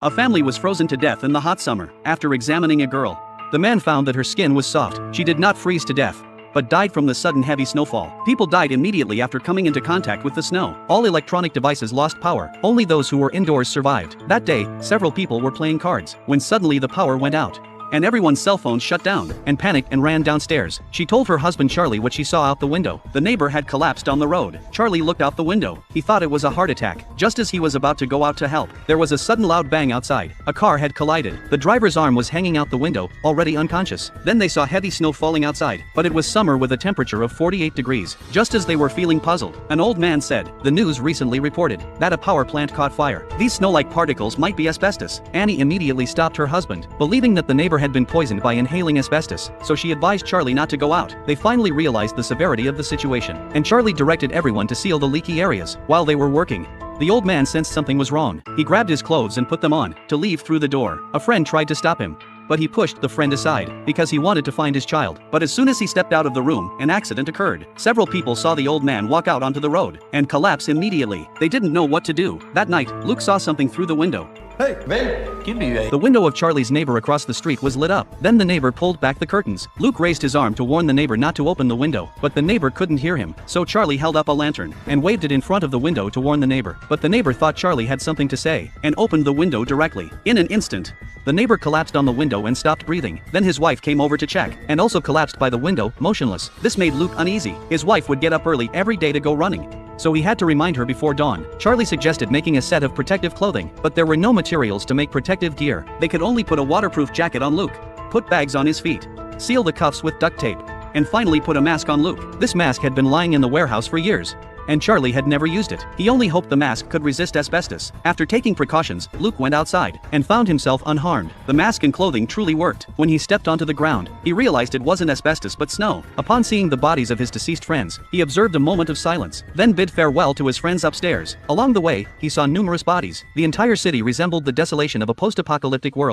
A family was frozen to death in the hot summer. After examining a girl, the man found that her skin was soft. She did not freeze to death, but died from the sudden heavy snowfall. People died immediately after coming into contact with the snow. All electronic devices lost power. Only those who were indoors survived. That day, several people were playing cards when suddenly the power went out, and everyone's cell phones shut down, and panicked and ran downstairs. She told her husband Charlie what she saw out the window. The neighbor had collapsed on the road. Charlie looked out the window. He thought it was a heart attack. Just as he was about to go out to help, there was a sudden loud bang outside. A car had collided. The driver's arm was hanging out the window, already unconscious. Then they saw heavy snow falling outside, but it was summer with a temperature of 48 degrees. Just as they were feeling puzzled, an old man said, "The news recently reported that a power plant caught fire. These snow-like particles might be asbestos." Annie immediately stopped her husband, believing that the neighbor had been poisoned by inhaling asbestos, so she advised Charlie not to go out. They finally realized the severity of the situation, and Charlie directed everyone to seal the leaky areas. While they were working, the old man sensed something was wrong. He grabbed his clothes and put them on to leave through the door. A friend tried to stop him, but he pushed the friend aside because he wanted to find his child. But as soon as he stepped out of the room, an accident occurred. Several people saw the old man walk out onto the road and collapse immediately. They didn't know what to do. That night, Luke saw something through the window. Hey, man, give me a... The window of Charlie's neighbor across the street was lit up. Then the neighbor pulled back the curtains. Luke raised his arm to warn the neighbor not to open the window, but the neighbor couldn't hear him. So Charlie held up a lantern and waved it in front of the window to warn the neighbor. But the neighbor thought Charlie had something to say and opened the window directly. In an instant, the neighbor collapsed on the window and stopped breathing. Then his wife came over to check and also collapsed by the window, motionless. This made Luke uneasy. His wife would get up early every day to go running, so he had to remind her before dawn. Charlie suggested making a set of protective clothing, but there were no materials to make protective gear. They could only put a waterproof jacket on Luke, put bags on his feet, seal the cuffs with duct tape, and finally put a mask on Luke. This mask had been lying in the warehouse for years, and Charlie had never used it. He only hoped the mask could resist asbestos. After taking precautions, Luke went outside and found himself unharmed. The mask and clothing truly worked. When he stepped onto the ground, he realized it wasn't asbestos but snow. Upon seeing the bodies of his deceased friends, he observed a moment of silence, then bid farewell to his friends upstairs. Along the way, he saw numerous bodies. The entire city resembled the desolation of a post-apocalyptic world.